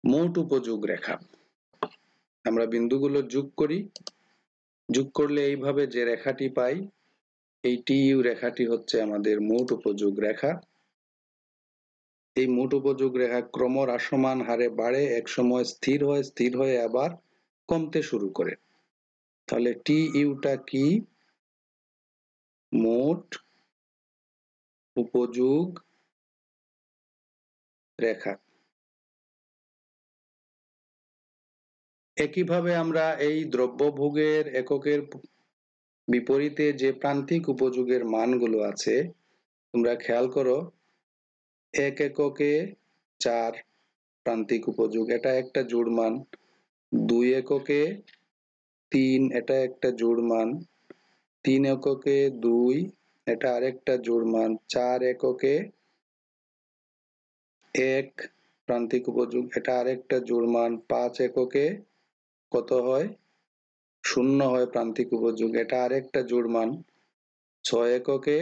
মোট উপযোগ রেখা। আমরা বিন্দুগুলো যোগ করি, যোগ করলে এইভাবে যে রেখাটি পাই এই টিইউ রেখাটি হচ্ছে আমাদের মোট উপযোগ রেখা। এই মোট উপযোগ রেখা ক্রমহ্রাসমান হারে বাড়ে, এক সময় স্থির হয়, স্থির হয়ে আবার কমতে শুরু করে। তাহলে টিইউটা কি? মোট উপযোগ রেখা। একইভাবে আমরা এই দ্রব্যভোগের এককের বিপরীতে যে প্রান্তিক উপযোগের মানগুলো আছে তোমরা খেয়াল করো, 1 এককে 4 প্রান্তিক উপযোগ, এটা একটা জোড় মান। 2 এককে 3, এটা একটা জোড় মান। 3 এককে 2, এটা আরেকটা জোড় মান। 4 এককে 1 প্রান্তিক উপযোগ, এটা আরেকটা জোড় মান। 5 এককে কত হয়? 0 হয় প্রান্তিক উপযোগ, এটা আরেকটা জোড় মান। 6 এককে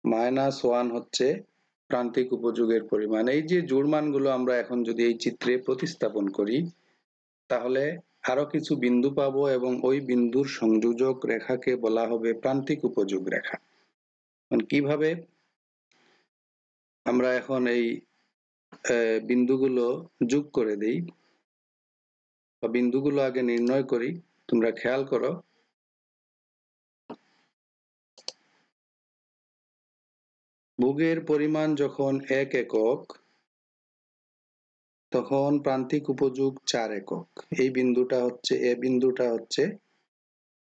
-1 হচ্ছে প্রান্তিক উপযোগের পরিমাণ। এই যে জোড় মানগুলো আমরা এখন যদি এই চিত্রে প্রতিস্থাপন করি তাহলে আরো কিছু বিন্দু পাবো এবং ওই বিন্দুর সংযোজক রেখাকে বলা হবে প্রান্তিক উপযোগ রেখা। কিভাবে আমরা এখন এই বিন্দুগুলো যোগ করে দেই বা বিন্দুগুলো আগে নির্ণয় করি। তোমরা খেয়াল করো, ভোগের পরিমাণ যখন 1 একক তখন প্রান্তিক উপযোগ 4 একক। এই বিন্দুটা হচ্ছে এ, বিন্দুটা হচ্ছে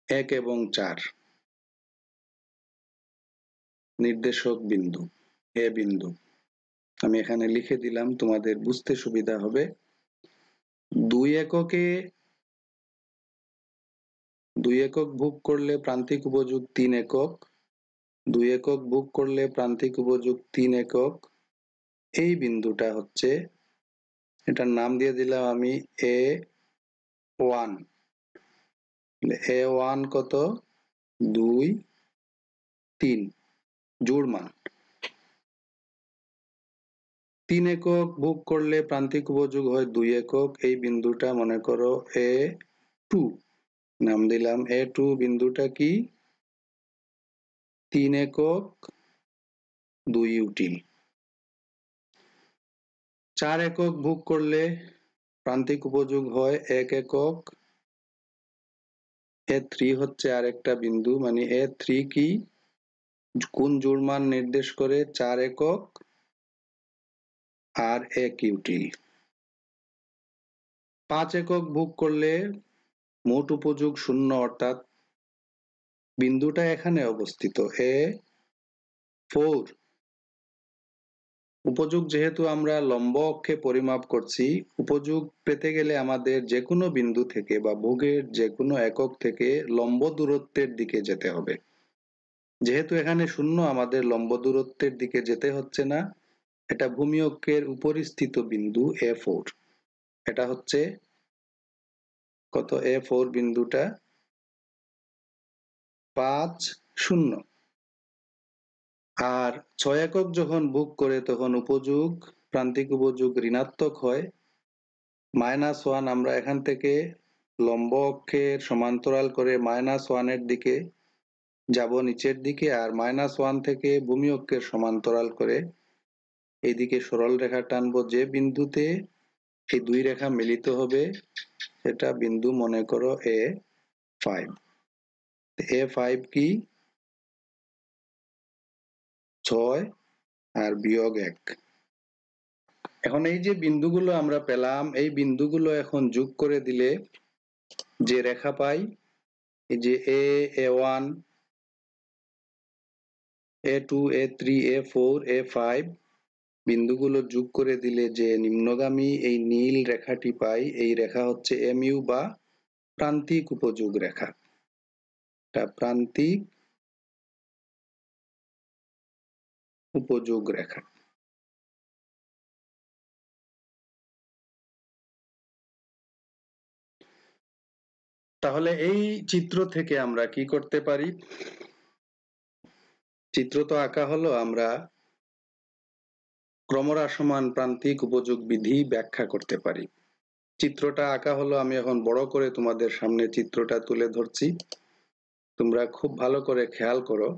1 এবং 4 নির্দেশক বিন্দু, এ বিন্দু। আমি এখানে লিখে দিলাম তোমাদের বুঝতে সুবিধা হবে। 2 একক বুক করলে প্রান্তিক উপযোগ 3 একক, 2 একক বুক করলে প্রান্তিক উপযোগ 3 একক। এই বিন্দুটা হচ্ছে, এটার নাম দিয়ে দিলাম আমি A1। A1 কত? 2, 3 জোড় মান। 3 একক বুক করলে প্রান্তিক উপযোগ হয় 2 একক। এই বিন্দুটা মনে করো A2, নাম দিলাম A2। বিন্দুটা কি? 3 একক 2 ইউটিল। 4 একক বুক করলে প্রান্তিক উপযোগ হয় 1 একক। A3 হচ্ছে আরেকটা বিন্দু, মানে A3 কি কোন জোড় মান নির্দেশ করে? 4 একক আর 1 ইউটিল। 5 একক বুক করলে মোট উপযোগ 0, অর্থাৎ বিন্দুটা এখানে অবস্থিত A4। উপযোগ যেহেতু আমরা লম্ব অক্ষে পরিমাপ করছি, উপযোগ পেতে গেলে আমাদের যে কোনো বিন্দু থেকে বা ভোগের যে কোনো একক থেকে লম্ব দূরত্বের দিকে যেতে হবে। যেহেতু এখানে শূন্য, আমাদের লম্ব দূরত্বের দিকে যেতে হচ্ছে না, এটা ভূমি অক্ষের উপরিস্থিত বিন্দু A4। এটা হচ্ছে কত, A4 বিন্দুটা 5, 0। আর 6 একক যখন বুক করে তখন উপযোগ, প্রান্তিক উপযোগ ঋণাত্মক হয়। -1 আমরা এখান থেকে লম্ব অক্ষের সমান্তরাল করে -1 এর দিকে যাব নিচের দিকে, আর -1 থেকে ভূমি অক্ষের সমান্তরাল করে এইদিকে সরল রেখা টানবো। যে বিন্দুতে এই দুই রেখা মিলিত হবে সেটা বিন্দু মনে করো A5। A5 কি, 6 আর -1। এখন এই যে বিন্দুগুলো আমরা পেলাম, এই বিন্দুগুলো এখন যোগ করে দিলে যে রেখা পাই, এই যে A1, A2, A3, A4, A5 বিন্দুগুলো যোগ করে দিলে যে নিম্নগামী এই নীল রেখাটি পাই, এই রেখা হচ্ছে MU বা প্রান্তিক উপযোগ রেখা। এটা প্রান্তিক উপযোগ রেখা। তাহলে এই চিত্র থেকে আমরা কি করতে পারি? চিত্র তো আঁকা হলো, আমরা ক্রমহ্রাসমান প্রান্তিক উপযোগ বিধি ব্যাখ্যা করতে পারি। চিত্রটা আঁকা হলো, আমি এখন বড় করে তোমাদের সামনে চিত্রটা তুলে ধরছি, তোমরা খুব ভালো করে খেয়াল করো।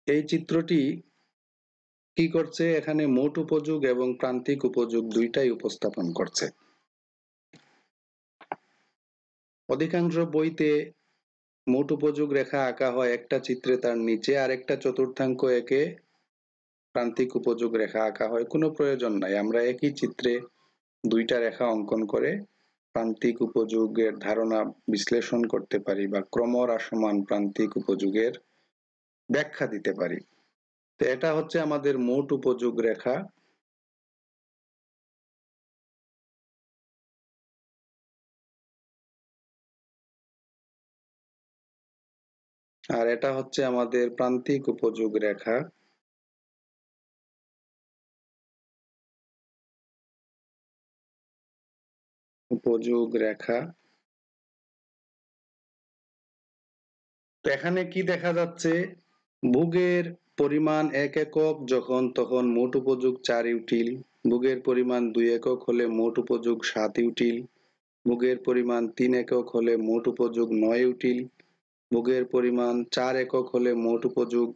এই চিত্রটি কি করছে, এখানে মোট উপযোগ এবং প্রান্তিক উপযোগ দুইটাই উপস্থাপন করছে। অধিকাংশ বইতে মোট উপযোগ রেখা আঁকা হয় একটা চিত্রে, তার নিচে আরেকটা চতুর্থাংশ একে প্রান্তিক উপযোগ রেখা আঁকা হয়। কোনো প্রয়োজন নাই, আমরা একই চিত্রে দুইটা রেখা অঙ্কন করে প্রান্তিক উপযোগের ধারণা বিশ্লেষণ করতে পারি বা ক্রমহ্রাসমান প্রান্তিক উপযোগের ব্যাখ্যা দিতে পারি। তো এটা হচ্ছে আমাদের মোট উপযোগ রেখা। আর এটা হচ্ছে আমাদের প্রান্তিক উপযোগ রেখা। উপযোগ রেখা। তো এখানে কি দেখা যাচ্ছে, ভুগের পরিমাণ 1 একক যখন, তখন মোট উপযোগ 4 ইউটিল। ভুগের পরিমাণ 2 একক হলে মোট উপযোগ 7 ইউটিল। ভুগের পরিমাণ 3 একক হলে মোট উপযোগ 9 ইউটিল। ভুগের পরিমাণ 4 একক হলে মোট উপযোগ,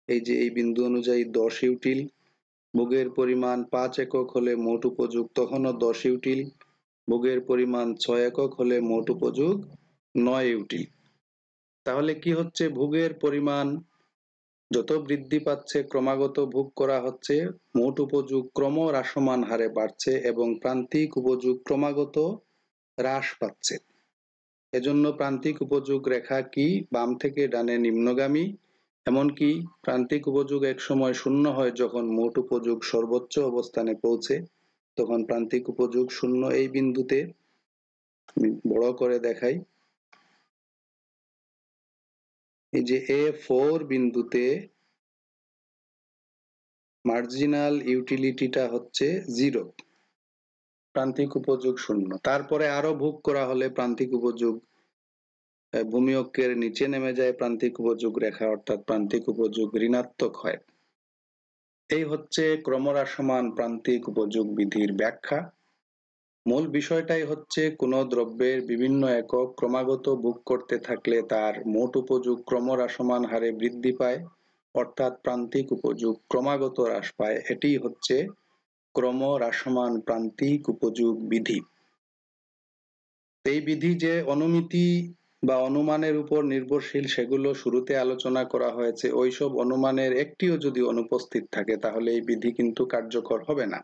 এই যে এই বিন্দু অনুযায়ী 10 ইউটিল। ভুগের পরিমাণ 5 একক হলে মোট উপযোগ তখনও 10 ইউটিল। ভুগের পরিমাণ 6 একক হলে মোট উপযোগ 9 ইউটিল। তাহলে কি হচ্ছে, ভোগের পরিমাণ যত বৃদ্ধি পাচ্ছে ক্রমাগত ভোগ করা হচ্ছে, মোট উপযোগ ক্রমহ্রাসমান হারে বাড়ছে এবং প্রান্তিক উপযোগ ক্রমাগত হ্রাস পাচ্ছে। এজন্য প্রান্তিক উপযোগ রেখা কি বাম থেকে ডানে নিম্নগামী, এমনকি প্রান্তিক উপযোগ এক সময় শূন্য হয় যখন মোট উপযোগ সর্বোচ্চ অবস্থানে পৌঁছে, তখন প্রান্তিক উপযোগ শূন্য। এই বিন্দুতে আমি বড় করে দেখাই, এই যে A4 বিন্দুতে মার্জিনাল ইউটিলিটিটা হচ্ছে 0, প্রান্তিক উপযোগ শূন্য। তারপরে আরো ভোগ করা হলে প্রান্তিক উপযোগ ভূমি অক্ষের নিচে নেমে যায়, প্রান্তিক উপযোগ রেখা অর্থাৎ প্রান্তিক উপযোগ ঋণাত্মক হয়। এই হচ্ছে ক্রমহ্রাসমান প্রান্তিক উপযোগ বিধির ব্যাখ্যা। মূল বিষয়টাই হচ্ছে কোন দ্রব্যের বিভিন্ন একক ক্রমাগত ভোগ করতে থাকলে তার মোট উপযোগ ক্রমহ্রাসমান হারে বৃদ্ধি পায়, অর্থাৎ প্রান্তিক উপযোগ ক্রমাগত হ্রাস পায়। এটি হচ্ছে ক্রমহ্রাসমান প্রান্তিক উপযোগ বিধি। এই বিধি যে অনুমিতি বা অনুমানের উপর নির্ভরশীল সেগুলো শুরুতে আলোচনা করা হয়েছে। ওইসব অনুমানের একটিও যদি অনুপস্থিত থাকে তাহলে এই বিধি কিন্তু কার্যকর হবে না।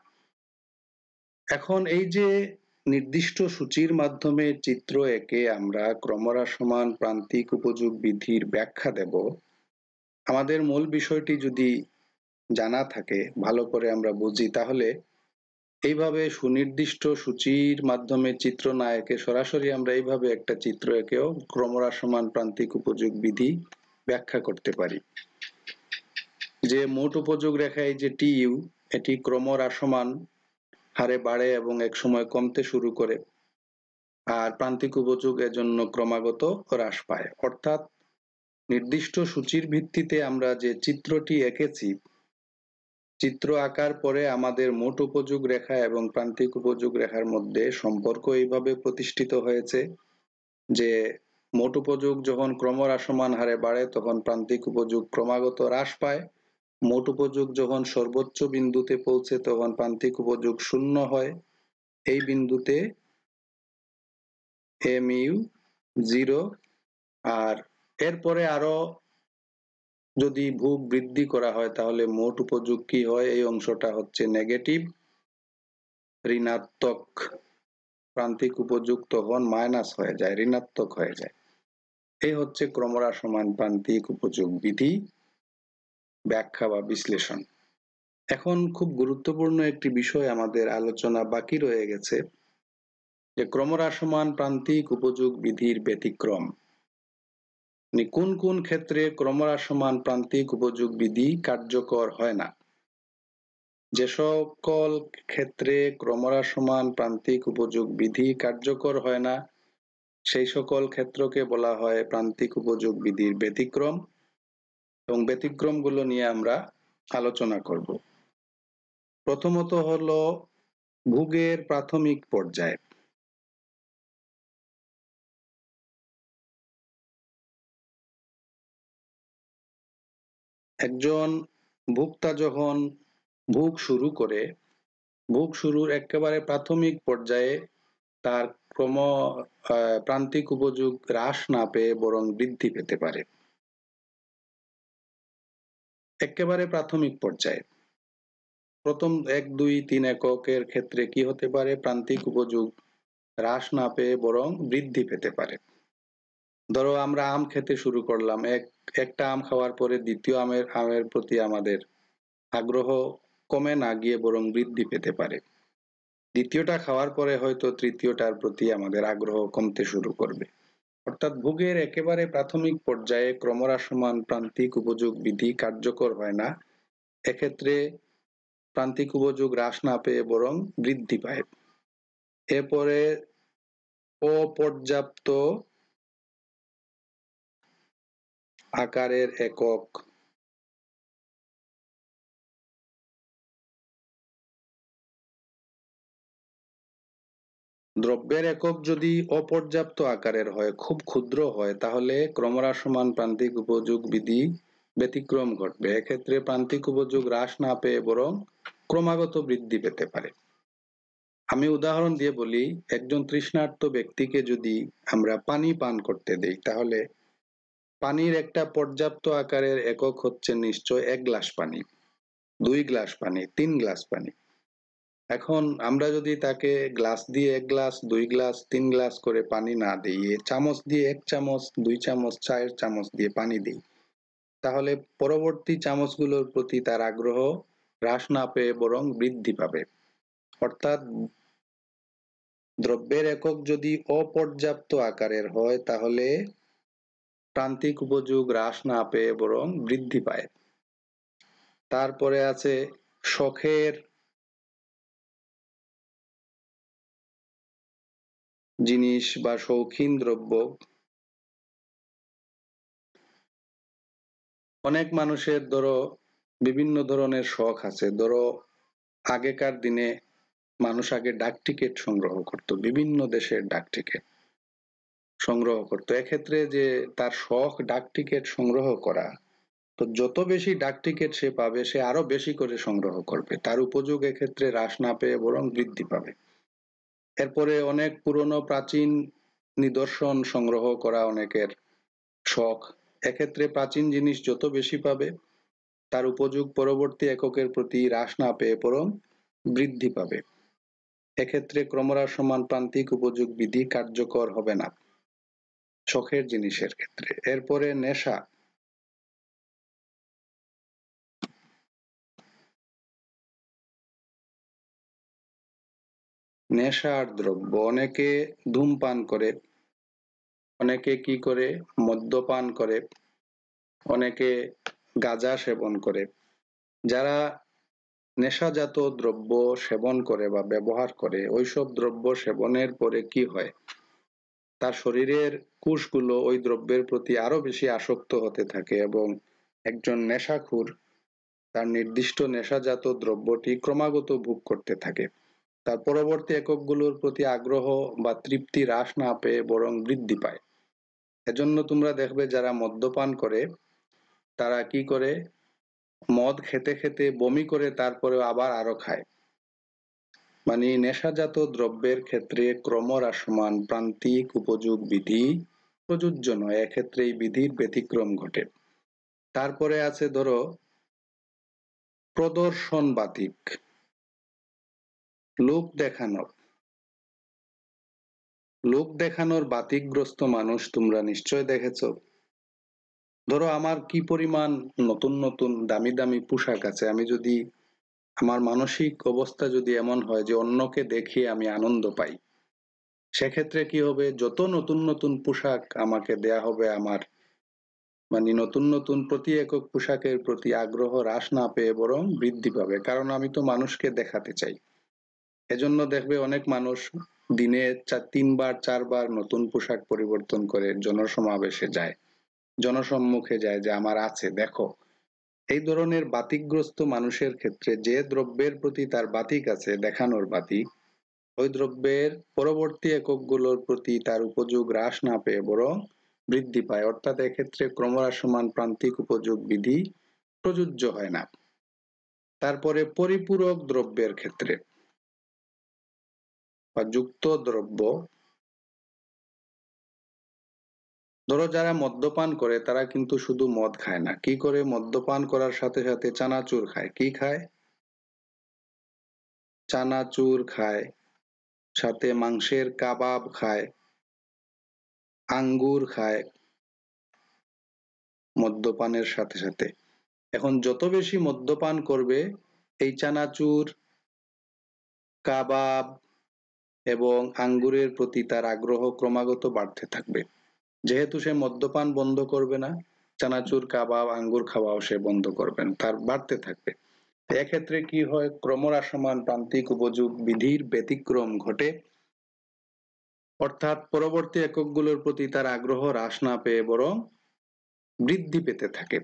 এখন এই যে নির্দিষ্ট সূচির মাধ্যমে চিত্র এঁকে আমরা ক্রমহ্রাসমান প্রান্তিক উপযোগ বিধির ব্যাখ্যা দেব, আমাদের মূল বিষয়টি যদি জানা থাকে, ভালো করে আমরা বুঝি, তাহলে এইভাবে সুনির্দিষ্ট সূচির মাধ্যমে চিত্রনায়কে সরাসরি আমরা এইভাবে একটা চিত্র এঁকেও ক্রমহ্রাসমান প্রান্তিক উপযোগ বিধি ব্যাখ্যা করতে পারি। যে মোট উপযোগ রেখা এই যে টিইউ, এটি ক্রমহ্রাসমান হারে বাড়ে এবং এক সময় কমতে শুরু করে, আর প্রান্তিক উপযোগ এজন্য ক্রমাগত হ্রাস পায়। অর্থাৎ নির্দিষ্ট সূচির ভিত্তিতে আমরা যে চিত্রটি এঁকেছি, চিত্র আঁকার পরে আমাদের মোট উপযোগ রেখা এবং প্রান্তিক উপযোগ রেখার মধ্যে সম্পর্ক এইভাবে প্রতিষ্ঠিত হয়েছে যে মোট উপযোগ যখন ক্রমহ্রাসমান হারে বাড়ে তখন প্রান্তিক উপযোগ ক্রমাগত হ্রাস পায়, মোট উপযোগ যখন সর্বোচ্চ বিন্দুতে পৌঁছে তখন প্রান্তিক উপযোগ শূন্য হয়। এই বিন্দুতে এমইউ 0, আর এরপরে আরো যদি ভোগ বৃদ্ধি করা হয় তাহলে মোট উপযোগ কি হয়, এই অংশটা হচ্ছে নেগেটিভ, ঋণাত্মক। প্রান্তিক উপযোগ তখন মাইনাস হয়ে যায়, ঋণাত্মক হয়ে যায়। এই হচ্ছে ক্রমহ্রাসমান প্রান্তিক উপযোগ বিধি ব্যাখ্যা বা বিশ্লেষণ। এখন খুব গুরুত্বপূর্ণ একটি বিষয় আমাদের আলোচনা বাকি রয়ে গেছে, যে ক্রমহ্রাসমান প্রান্তিক উপযোগ বিধির ব্যতিক্রম। কোন কোন ক্ষেত্রে ক্রমহ্রাসমান প্রান্তিক উপযোগ বিধি কার্যকর হয় না। যে সকল ক্ষেত্রে ক্রমহ্রাসমান প্রান্তিক উপযোগ বিধি কার্যকর হয় না সেই সকল ক্ষেত্রকে বলা হয় প্রান্তিক উপযোগ বিধির ব্যতিক্রম, এবং ব্যতিক্রমগুলো নিয়ে আমরা আলোচনা করব। প্রথমত হলো ভোগের প্রাথমিক পর্যায়ে। একজন ভোক্তা যখন ভোগ শুরু করে, ভোগ শুরুর একেবারে প্রাথমিক পর্যায়ে তার প্রান্তিক উপযোগ হ্রাস না পেয়ে বরং বৃদ্ধি পেতে পারে। একেবারে প্রাথমিক পর্যায়ে প্রথম 1, 2, 3 এককের ক্ষেত্রে কি হতে পারে, প্রান্তিক উপযোগ হ্রাস না পেয়ে বরং বৃদ্ধি পেতে পারে। ধরো আমরা আম খেতে শুরু করলাম, একটা আম খাওয়ার পরে দ্বিতীয় আমের প্রতি আমাদের আগ্রহ কমে না গিয়ে বরং বৃদ্ধি পেতে পারে। দ্বিতীয়টা খাওয়ার পরে হয়তো তৃতীয়টার প্রতি আমাদের আগ্রহ কমতে শুরু করবে। অর্থাৎ ভোগের একেবারে প্রাথমিক পর্যায়ে ক্রমহ্রাসমান প্রান্তিক উপযোগ বিধি কার্যকর হয় না। এক্ষেত্রে প্রান্তিক উপযোগ হ্রাস না পেয়ে বরং বৃদ্ধি পায়। এরপরে অপর্যাপ্ত আকারের একক। দ্রব্যের একক যদি অপর্যাপ্ত আকারের হয়, খুব ক্ষুদ্র হয়, তাহলে ক্রমহ্রাসমান প্রান্তিক উপযোগ বিধি ব্যতিক্রম ঘটবে। এক্ষেত্রে প্রান্তিক উপযোগ হ্রাস না পেয়ে বরং ক্রমাগত বৃদ্ধি পেতে পারে। আমি উদাহরণ দিয়ে বলি, একজন তৃষ্ণার্ত ব্যক্তিকে যদি আমরা পানি পান করতে দেই, তাহলে পানির একটা পর্যাপ্ত আকারের একক হচ্ছে নিশ্চয় 1 গ্লাস পানি, 2 গ্লাস পানি, 3 গ্লাস পানি। এখন আমরা যদি তাকে গ্লাস দিয়ে 1 গ্লাস, 2 গ্লাস, 3 গ্লাস করে পানি না দিয়ে চামচ দিয়ে 1 চামচ, 2 চামচ, 4 চামচ দিয়ে পানি দিই, তাহলে পরবর্তী চামচগুলোর প্রতি তার আগ্রহ হ্রাস না পেয়ে বরং বৃদ্ধি পাবে। অর্থাৎ দ্রব্যের একক যদি অপর্যাপ্ত আকারের হয় তাহলে প্রান্তিক উপযোগ হ্রাস না পেয়ে বরং বৃদ্ধি পায়। তারপরে আছে শখের জিনিস বা শৌখিন দ্রব্য। অনেক মানুষের ধরো বিভিন্ন ধরনের শখ আছে। ধরো আগেকার দিনে মানুষ আগে ডাক টিকিট সংগ্রহ করত, বিভিন্ন দেশের ডাক টিকিট সংগ্রহ করত। এক্ষেত্রে যে তার শখ ডাক টিকিট সংগ্রহ করা, তো যত বেশি ডাক টিকিট সে পাবে সে আরো বেশি করে সংগ্রহ করবে, তার উপযোগ এক্ষেত্রে হ্রাস না পেয়ে বরং বৃদ্ধি পাবে। এরপরে অনেক পুরনো প্রাচীন নিদর্শন সংগ্রহ করা অনেকের শখ। এক্ষেত্রে প্রাচীন জিনিস যত বেশি পাবে তার উপযোগ পরবর্তী এককের প্রতি হ্রাস না পেয়ে বরং বৃদ্ধি পাবে। এক্ষেত্রে ক্রমহ্রাসমান প্রান্তিক উপযোগ বিধি কার্যকর হবে না শখের জিনিসের ক্ষেত্রে। এরপরে নেশা। নেশার দ্রব্য, অনেকে ধূমপান করে, অনেকে কি করে মদ্যপান করে, অনেকে গাঁজা সেবন করে। যারা নেশাজাত দ্রব্য সেবন করে বা ব্যবহার করে, ওইসব দ্রব্য সেবনের পরে কি হয়, তার শরীরের কোষগুলো ওই দ্রব্যের প্রতি আরো বেশি আসক্ত হতে থাকে এবং একজন নেশাখোর তার নির্দিষ্ট নেশাজাত দ্রব্যটি ক্রমাগত ভোগ করতে থাকে। তার পরবর্তী এককগুলোর প্রতি আগ্রহ বা তৃপ্তি হ্রাস না পেয়ে বরং বৃদ্ধি পায়। এজন্য তোমরা দেখবে যারা মদ্যপান করে তারা কি করে, মদ খেতে খেতে বমি করে তারপরে আবার আরো খায়। মানে নেশাজাত দ্রব্যের ক্ষেত্রে ক্রমহ্রাসমান প্রান্তিক উপযোগ বিধি প্রযোজ্য নয়, এক্ষেত্রে এই বিধির ব্যতিক্রম ঘটে। তারপরে আছে ধরো প্রদর্শন বাতিক, লোক দেখানো। লোক দেখানোর বাতিকগ্রস্ত মানুষ তোমরা নিশ্চয় দেখেছো। ধরো আমার কি পরিমাণ নতুন নতুন দামি দামি পোশাক আছে, আমি যদি আমার মানসিক অবস্থা যদি এমন হয় যে অন্যকে দেখিয়ে আমি আনন্দ পাই, সেক্ষেত্রে কি হবে, যত নতুন নতুন পোশাক আমাকে দেয়া হবে, আমার মানে নতুন নতুন প্রতি একক পোশাকের প্রতি আগ্রহ হ্রাস না পেয়ে বরং বৃদ্ধি পাবে, কারণ আমি তো মানুষকে দেখাতে চাই। এজন্য দেখবে অনেক মানুষ দিনে 3বার 4বার নতুন পোশাক পরিবর্তন করে জনসমাবেশে যায়, জনসম্মুখে যায় যে আমার আছে দেখো। এই ধরনের বাতিকগ্রস্ত মানুষের ক্ষেত্রে যে দ্রব্যের প্রতি তার বাতিক আছে, দেখানোর বাতিক, ওই দ্রব্যের পরবর্তী এককগুলোর প্রতি তার উপযোগ হ্রাস না পেয়ে বরং বৃদ্ধি পায়, অর্থাৎ এক্ষেত্রে ক্রমহ্রাসমান প্রান্তিক উপযোগ বিধি প্রযোজ্য হয় না। তারপরে পরিপূরক দ্রব্যের ক্ষেত্রে বা যুক্ত দ্রব্য, ধরো যারা মদ্যপান করে তারা কিন্তু শুধু মদ খায় না, কি করে, মদ্যপান করার সাথে সাথে চানাচুর খায়। কি খায়? চানাচুর খায়, সাথে মাংসের কাবাব খায়, আঙ্গুর খায় মদ্যপানের সাথে সাথে। এখন যত বেশি মদ্যপান করবে, এই চানাচুর, কাবাব এবং আঙ্গুরের প্রতি তার আগ্রহ ক্রমাগত বাড়তে থাকবে। যেহেতু সে মদ্যপান বন্ধ করবে না, চানাচুর, কাবাব, আঙ্গুর খাওয়াও সে বন্ধ করবে না, তার বাড়তে থাকবে। এক্ষেত্রে কি হয়, ক্রমহ্রাসমান প্রান্তিক উপযোগ বিধির ব্যতিক্রম ঘটে, অর্থাৎ পরবর্তী এককগুলোর প্রতি তার আগ্রহ হ্রাস না পেয়ে বরং বৃদ্ধি পেতে থাকে।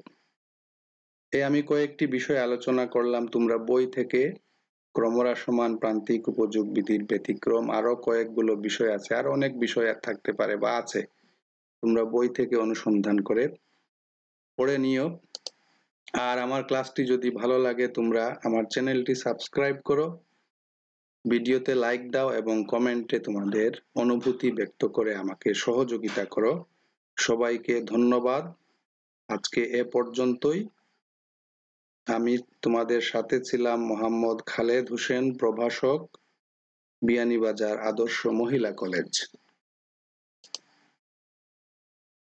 আমি কয়েকটি বিষয় আলোচনা করলাম, তোমরা বই থেকে ক্রমহ্রাসমান প্রান্তিক উপযোগ বিধির ব্যতিক্রম, আরো কয়েকগুলো বিষয় আছে, আরো অনেক বিষয় থাকতে পারে বা আছে, তোমরা বই থেকে অনুসন্ধান করে পড়ে নিও। আর আমার ক্লাসটি যদি ভালো লাগে তোমরা আমার চ্যানেলটি সাবস্ক্রাইব করো, ভিডিওতে লাইক দাও এবং কমেন্টে তোমাদের অনুভূতি ব্যক্ত করে আমাকে সহযোগিতা করো। সবাইকে ধন্যবাদ। আজকে এ পর্যন্তই। আমি তোমাদের সাথে ছিলাম মোহাম্মদ খালেদ হোসেন, প্রভাষক, বিয়ানীবাজার আদর্শ মহিলা কলেজ।